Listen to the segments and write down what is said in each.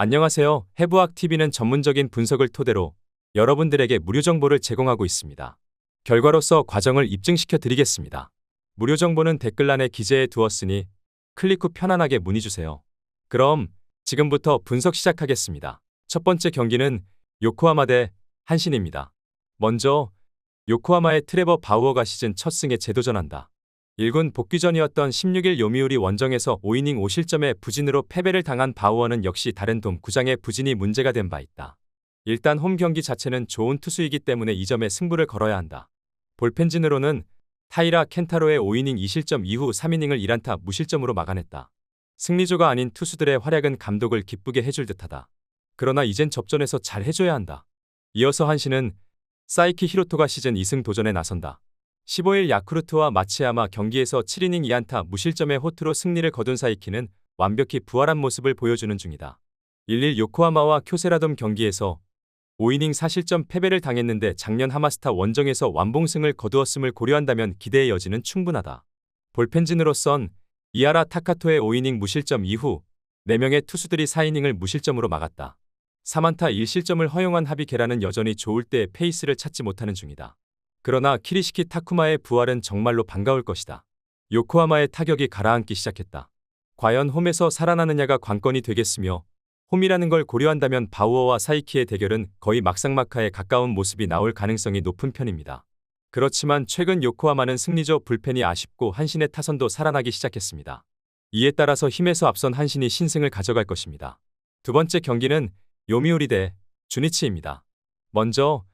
안녕하세요. 해부학TV는 전문적인 분석을 토대로 여러분들에게 무료 정보를 제공하고 있습니다. 결과로서 과정을 입증시켜 드리겠습니다. 무료 정보는 댓글란에 기재해 두었으니 클릭 후 편안하게 문의주세요. 그럼 지금부터 분석 시작하겠습니다. 첫 번째 경기는 요코하마 대 한신입니다. 먼저 요코하마의 트레버 바우어가 시즌 첫 승에 재도전한다. 1군 복귀전이었던 16일 요미우리 원정에서 5이닝 5실점의 부진으로 패배를 당한 바우어는 역시 다른 돔 구장의 부진이 문제가 된 바 있다. 일단 홈 경기 자체는 좋은 투수이기 때문에 이 점에 승부를 걸어야 한다. 볼펜진으로는 타이라 켄타로의 5이닝 2실점 이후 3이닝을 1안타 무실점으로 막아냈다. 승리조가 아닌 투수들의 활약은 감독을 기쁘게 해줄 듯하다. 그러나 이젠 접전에서 잘 해줘야 한다. 이어서 한신은 사이키 히로토가 시즌 2승 도전에 나선다. 15일 야쿠르트와 마츠야마 경기에서 7이닝 2안타 무실점의 호투로 승리를 거둔 사이키는 완벽히 부활한 모습을 보여주는 중이다. 1일 요코하마와 쿄세라돔 경기에서 5이닝 4실점 패배를 당했는데 작년 하마스타 원정에서 완봉승을 거두었음을 고려한다면 기대의 여지는 충분하다. 볼펜진으로선 이하라 타카토의 5이닝 무실점 이후 4명의 투수들이 4이닝을 무실점으로 막았다. 3안타 1실점을 허용한 하비게라는 여전히 좋을 때의 페이스를 찾지 못하는 중이다. 그러나 키리시키 타쿠마의 부활은 정말로 반가울 것이다. 요코하마의 타격이 가라앉기 시작했다. 과연 홈에서 살아나느냐가 관건이 되겠으며 홈이라는 걸 고려한다면 바우어와 사이키의 대결은 거의 막상막하에 가까운 모습이 나올 가능성이 높은 편입니다. 그렇지만 최근 요코하마는 승리조 불펜이 아쉽고 한신의 타선도 살아나기 시작했습니다. 이에 따라서 힘에서 앞선 한신이 신승을 가져갈 것입니다. 두 번째 경기는 요미우리 대 주니치입니다. 먼저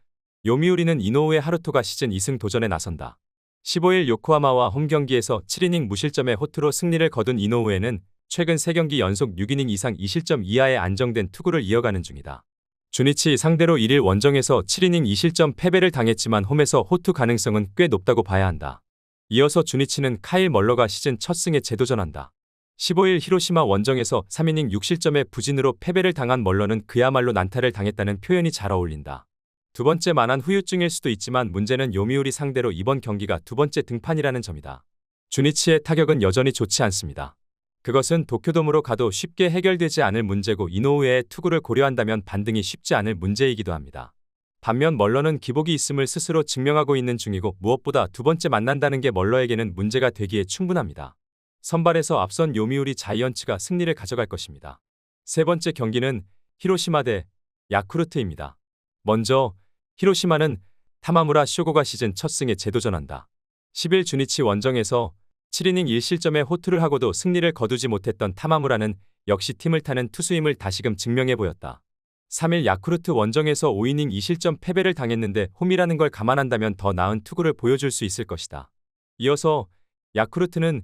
요미우리는 이노우에 하루토가 시즌 2승 도전에 나선다. 15일 요코하마와 홈 경기에서 7이닝 무실점의 호투로 승리를 거둔 이노우에는 최근 3경기 연속 6이닝 이상 2실점 이하의 안정된 투구를 이어가는 중이다. 주니치 상대로 1일 원정에서 7이닝 2실점 패배를 당했지만 홈에서 호투 가능성은 꽤 높다고 봐야 한다. 이어서 주니치는 카일 멀러가 시즌 첫 승에 재도전한다. 15일 히로시마 원정에서 3이닝 6실점의 부진으로 패배를 당한 멀러는 그야말로 난타를 당했다는 표현이 잘 어울린다. 두 번째 만한 후유증일 수도 있지만 문제는 요미우리 상대로 이번 경기가 두 번째 등판이라는 점이다. 주니치의 타격은 여전히 좋지 않습니다. 그것은 도쿄돔으로 가도 쉽게 해결되지 않을 문제고 이노우에의 투구를 고려한다면 반등이 쉽지 않을 문제이기도 합니다. 반면 멀러는 기복이 있음을 스스로 증명하고 있는 중이고 무엇보다 두 번째 만난다는 게 멀러에게는 문제가 되기에 충분합니다. 선발에서 앞선 요미우리 자이언츠가 승리를 가져갈 것입니다. 세 번째 경기는 히로시마 대 야쿠르트입니다. 먼저 히로시마는 타마무라 쇼고가 시즌 첫 승에 재도전한다. 10일 주니치 원정에서 7이닝 1실점의 호투를 하고도 승리를 거두지 못했던 타마무라는 역시 팀을 타는 투수임을 다시금 증명해 보였다. 3일 야쿠르트 원정에서 5이닝 2실점 패배를 당했는데 홈이라는 걸 감안한다면 더 나은 투구를 보여줄 수 있을 것이다. 이어서 야쿠르트는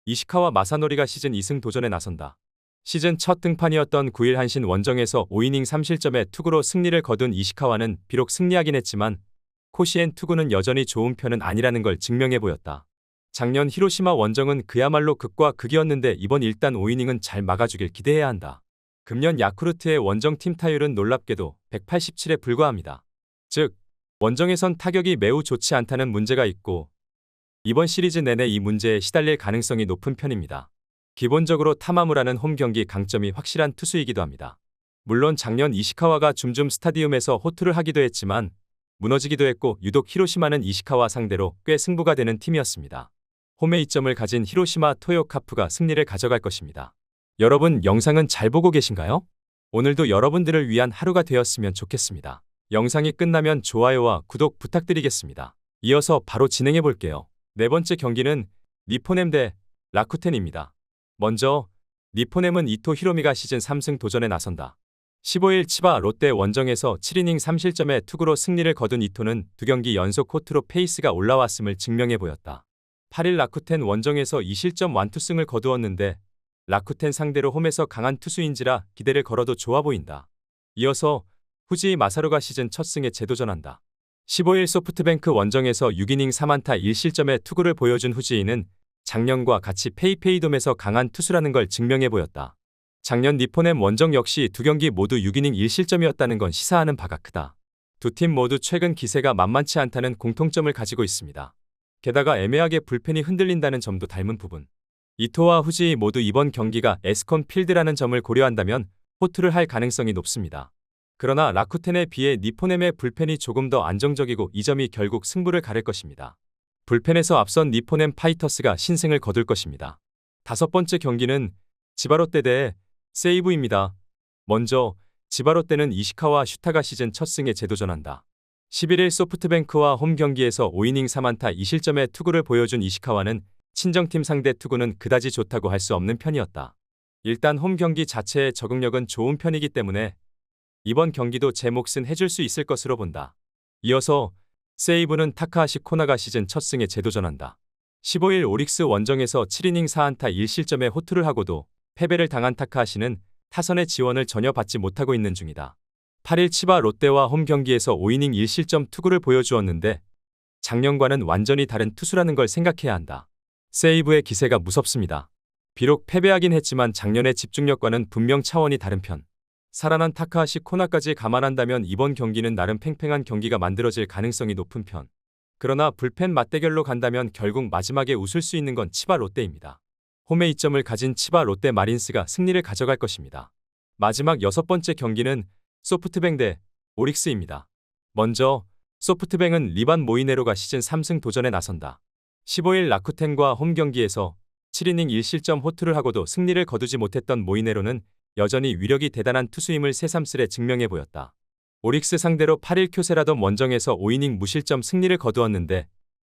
이시카와 마사노리가 시즌 2승 도전에 나선다. 시즌 첫 등판이었던 9일 한신 원정에서 5이닝 3실점의 투구로 승리를 거둔 이시카와는 비록 승리하긴 했지만 코시엔 투구는 여전히 좋은 편은 아니라는 걸 증명해 보였다. 작년 히로시마 원정은 그야말로 극과 극이었는데 이번 일단 5이닝은 잘 막아주길 기대해야 한다. 금년 야쿠르트의 원정 팀 타율은 놀랍게도 187에 불과합니다. 즉, 원정에선 타격이 매우 좋지 않다는 문제가 있고 이번 시리즈 내내 이 문제에 시달릴 가능성이 높은 편입니다. 기본적으로 타마무라는 홈 경기 강점이 확실한 투수이기도 합니다. 물론 작년 이시카와가 줌줌 스타디움에서 호투를 하기도 했지만 무너지기도 했고 유독 히로시마는 이시카와 상대로 꽤 승부가 되는 팀이었습니다. 홈에 이점을 가진 히로시마 토요카프가 승리를 가져갈 것입니다. 여러분 영상은 잘 보고 계신가요? 오늘도 여러분들을 위한 하루가 되었으면 좋겠습니다. 영상이 끝나면 좋아요와 구독 부탁드리겠습니다. 이어서 바로 진행해 볼게요. 네 번째 경기는 니포넴 대 라쿠텐입니다. 먼저 니포넴은 이토 히로미가 시즌 3승 도전에 나선다. 15일 치바 롯데 원정에서 7이닝 3실점의 투구로 승리를 거둔 이토는 2경기 연속 호투로 페이스가 올라왔음을 증명해 보였다. 8일 라쿠텐 원정에서 2실점 완투승을 거두었는데 라쿠텐 상대로 홈에서 강한 투수인지라 기대를 걸어도 좋아 보인다. 이어서 후지이 마사루가 시즌 첫 승에 재도전한다. 15일 소프트뱅크 원정에서 6이닝 3안타 1실점의 투구를 보여준 후지이는 작년과 같이 페이페이돔에서 강한 투수라는 걸 증명해 보였다. 작년 니포넴 원정 역시 2경기 모두 6이닝 1실점이었다는 건 시사하는 바가 크다. 두 팀 모두 최근 기세가 만만치 않다는 공통점을 가지고 있습니다. 게다가 애매하게 불펜이 흔들린다는 점도 닮은 부분. 이토와 후지이 모두 이번 경기가 에스콘 필드라는 점을 고려한다면 호투를 할 가능성이 높습니다. 그러나 라쿠텐에 비해 니포넴의 불펜이 조금 더 안정적이고 이 점이 결국 승부를 가를 것입니다. 불펜에서 앞선 니포넴 파이터스가 신승을 거둘 것입니다. 다섯 번째 경기는 지바롯데 대 세이브입니다. 먼저 지바롯데는 이시카와 슈타가 시즌 첫 승에 재도전한다. 11일 소프트뱅크와 홈 경기에서 5이닝 3안타 2실점의 투구를 보여준 이시카와는 친정팀 상대 투구는 그다지 좋다고 할 수 없는 편이었다. 일단 홈 경기 자체의 적응력은 좋은 편이기 때문에 이번 경기도 제 몫은 해줄 수 있을 것으로 본다. 이어서 세이브는 타카하시 코나가 시즌 첫 승에 재도전한다. 15일 오릭스 원정에서 7이닝 4안타 1실점의 호투를 하고도 패배를 당한 타카하시는 타선의 지원을 전혀 받지 못하고 있는 중이다. 8일 치바 롯데와 홈 경기에서 5이닝 1실점 투구를 보여주었는데 작년과는 완전히 다른 투수라는 걸 생각해야 한다. 세이브의 기세가 무섭습니다. 비록 패배하긴 했지만 작년의 집중력과는 분명 차원이 다른 편. 살아난 타카하시 코나까지 감안한다면 이번 경기는 나름 팽팽한 경기가 만들어질 가능성이 높은 편. 그러나 불펜 맞대결로 간다면 결국 마지막에 웃을 수 있는 건 치바 롯데입니다. 홈에 이점을 가진 치바 롯데 마린스가 승리를 가져갈 것입니다. 마지막 여섯 번째 경기는 소프트뱅 대 오릭스입니다. 먼저 소프트뱅은 리반 모이네로가 시즌 3승 도전에 나선다. 15일 라쿠텐과 홈 경기에서 7이닝 1실점 호투를 하고도 승리를 거두지 못했던 모이네로는 여전히 위력이 대단한 투수임을 새삼스레 증명해 보였다. 오릭스 상대로 8일 쿄세라돔 원정에서 5이닝 무실점 승리를 거두었는데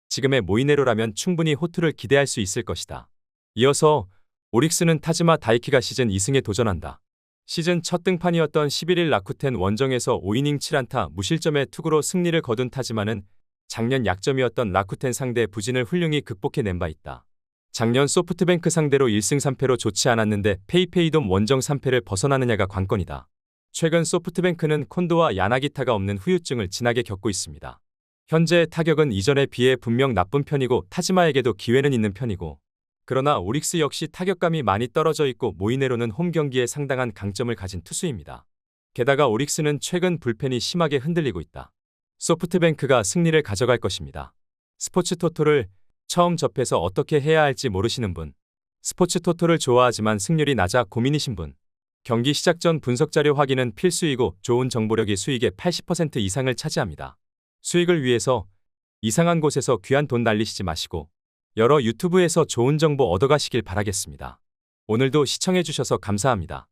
지금의 모이네로라면 충분히 호투를 기대할 수 있을 것이다. 이어서 오릭스는 타즈마 다이키가 시즌 2승에 도전한다. 시즌 첫 등판이었던 11일 라쿠텐 원정에서 5이닝 7안타 무실점의 투구로 승리를 거둔 타즈마는 작년 약점이었던 라쿠텐 상대 부진을 훌륭히 극복해낸 바 있다. 작년 소프트뱅크 상대로 1승 3패로 좋지 않았는데 페이페이돔 원정 3패를 벗어나느냐가 관건이다. 최근 소프트뱅크는 콘도와 야나기타가 없는 후유증을 진하게 겪고 있습니다. 현재의 타격은 이전에 비해 분명 나쁜 편이고 타즈마에게도 기회는 있는 편이고 그러나 오릭스 역시 타격감이 많이 떨어져 있고 모이네로는 홈 경기에 상당한 강점을 가진 투수입니다. 게다가 오릭스는 최근 불펜이 심하게 흔들리고 있다. 소프트뱅크가 승리를 가져갈 것입니다. 스포츠 토토를 처음 접해서 어떻게 해야 할지 모르시는 분, 스포츠 토토를 좋아하지만 승률이 낮아 고민이신 분, 경기 시작 전 분석 자료 확인은 필수이고 좋은 정보력이 수익의 80% 이상을 차지합니다. 수익을 위해서 이상한 곳에서 귀한 돈 날리시지 마시고 여러 유튜브에서 좋은 정보 얻어가시길 바라겠습니다. 오늘도 시청해주셔서 감사합니다.